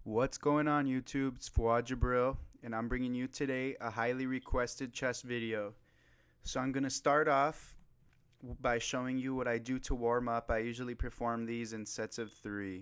What's going on YouTube? It's Fuad Jabril, and I'm bringing you today a highly requested chest video. So I'm going to start off by showing you what I do to warm up. I usually perform these in sets of 3.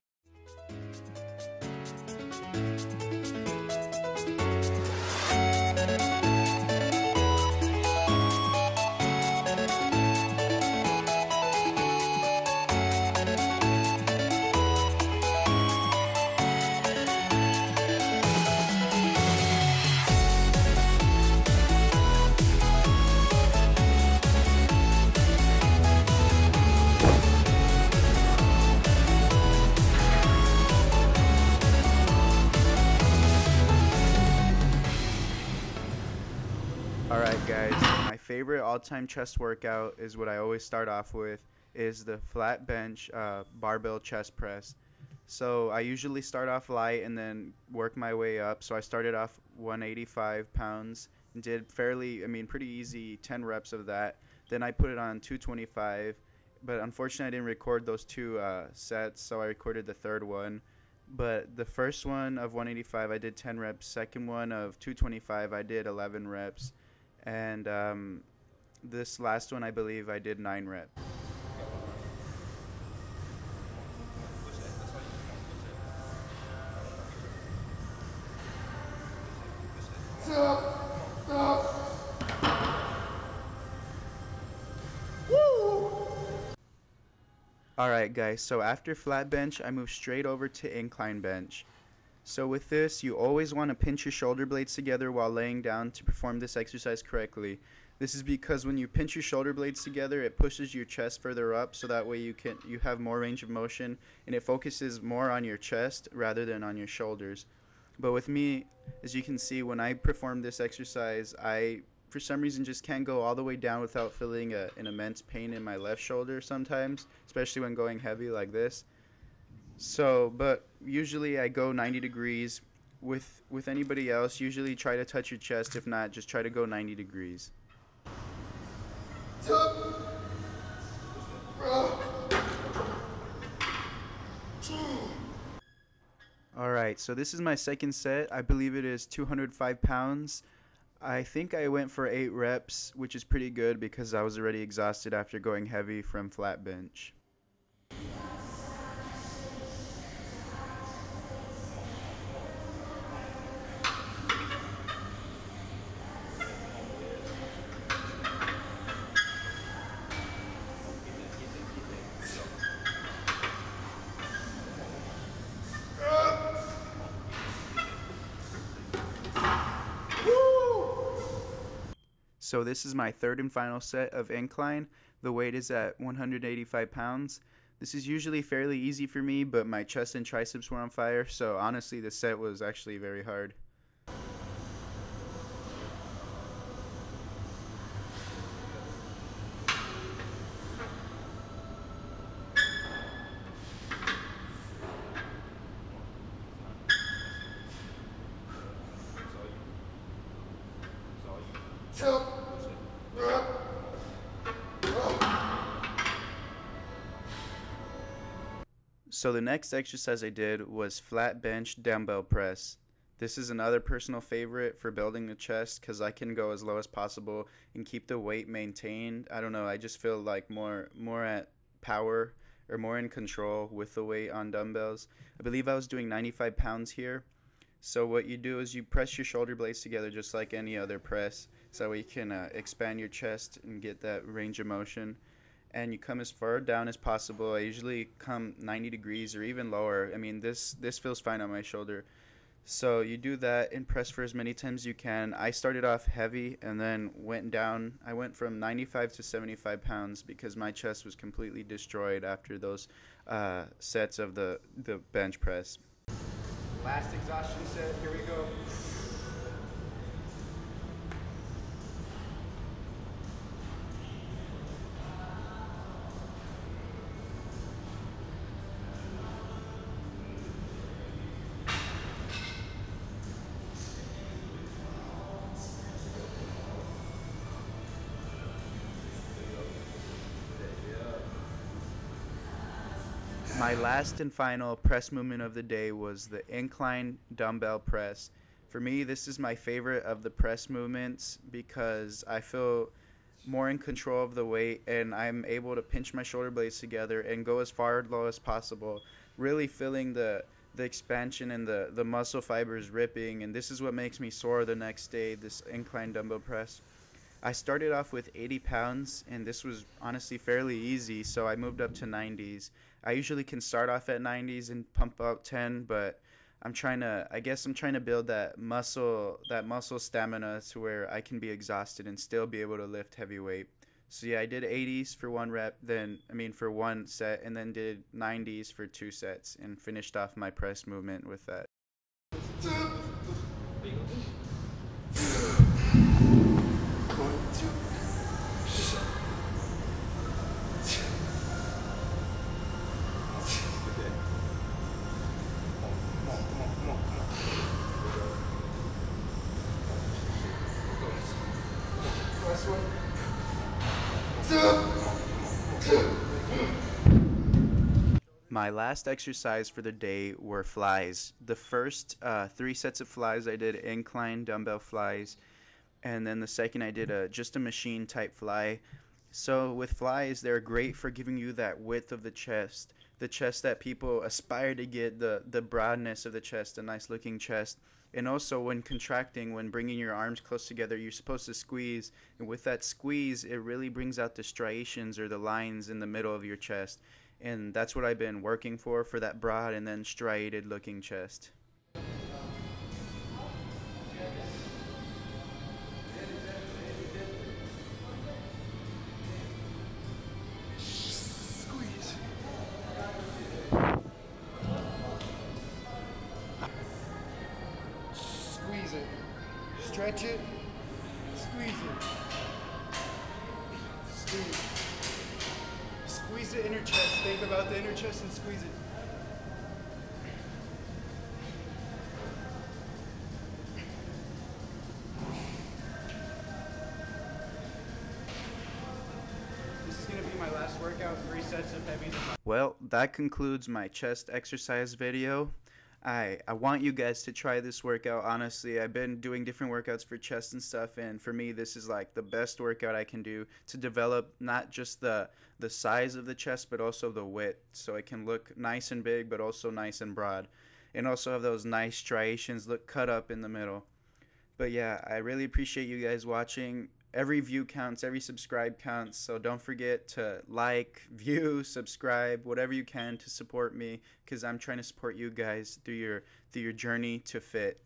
Alright guys, my favorite all-time chest workout is what I always start off with, is the flat bench barbell chest press. So I usually start off light and then work my way up. So I started off 185 pounds and did pretty easy 10 reps of that. Then I put it on 225, but unfortunately I didn't record those two sets, so I recorded the third one. But the first one of 185 I did 10 reps, second one of 225 I did 11 reps. And this last one I believe I did 9 reps. Alright guys, so after flat bench I move straight over to incline bench. So with this, you always want to pinch your shoulder blades together while laying down to perform this exercise correctly. This is because when you pinch your shoulder blades together, it pushes your chest further up, so that way you have more range of motion and it focuses more on your chest rather than on your shoulders. But with me, as you can see, when I perform this exercise, I for some reason just can't go all the way down without feeling an immense pain in my left shoulder sometimes, especially when going heavy like this. So, but usually I go 90 degrees. With anybody else, usually try to touch your chest. If not, just try to go 90 degrees. Alright, so this is my second set. I believe it is 205 pounds. I think I went for 8 reps, which is pretty good because I was already exhausted after going heavy from flat bench. So this is my third and final set of incline. The weight is at 185 pounds. This is usually fairly easy for me, but my chest and triceps were on fire, so honestly the set was actually very hard. So the next exercise I did was flat bench dumbbell press. This is another personal favorite for building the chest because I can go as low as possible and keep the weight maintained. I don't know, I just feel like more at power or more in control with the weight on dumbbells. I believe I was doing 95 pounds here. So what you do is you press your shoulder blades together just like any other press, so you can expand your chest and get that range of motion. And you come as far down as possible. I usually come 90 degrees or even lower. I mean, this feels fine on my shoulder. So you do that and press for as many times as you can. I started off heavy and then went down. I went from 95 to 75 pounds because my chest was completely destroyed after those sets of the bench press. Last exhaustion set, here we go. My last and final press movement of the day was the incline dumbbell press. For me, this is my favorite of the press movements because I feel more in control of the weight and I'm able to pinch my shoulder blades together and go as far low as possible, really feeling the expansion and the muscle fibers ripping, and this is what makes me sore the next day, this incline dumbbell press. I started off with 80 pounds, and this was honestly fairly easy, so I moved up to 90s. I usually can start off at 90s and pump up 10, but I guess I'm trying to build that muscle stamina to where I can be exhausted and still be able to lift heavy weight. So yeah, I did 80s for for one set, and then did 90s for 2 sets, and finished off my press movement with that. My last exercise for the day were flies. The first 3 sets of flies I did incline dumbbell flies, and then the second I did just a machine type fly. So with flies, they're great for giving you that width of the chest that people aspire to get, the broadness of the chest, a nice looking chest. And also when contracting, when bringing your arms close together, you're supposed to squeeze. And with that squeeze, it really brings out the striations or the lines in the middle of your chest. And that's what I've been working for that broad and then striated looking chest. Squeeze. Squeeze it. Stretch it. Squeeze it. Squeeze. Squeeze the inner chest. Think about the inner chest and squeeze it. This is going to be my last workout, 3 sets of heavy. Well, that concludes my chest exercise video. I want you guys to try this workout. Honestly, I've been doing different workouts for chest and stuff, and for me this is like the best workout I can do to develop not just the size of the chest but also the width, so it can look nice and big but also nice and broad, and also have those nice striations look cut up in the middle. But yeah, I really appreciate you guys watching. Every view counts, every subscribe counts, so don't forget to like, view, subscribe, whatever you can to support me, because I'm trying to support you guys through your journey to fit.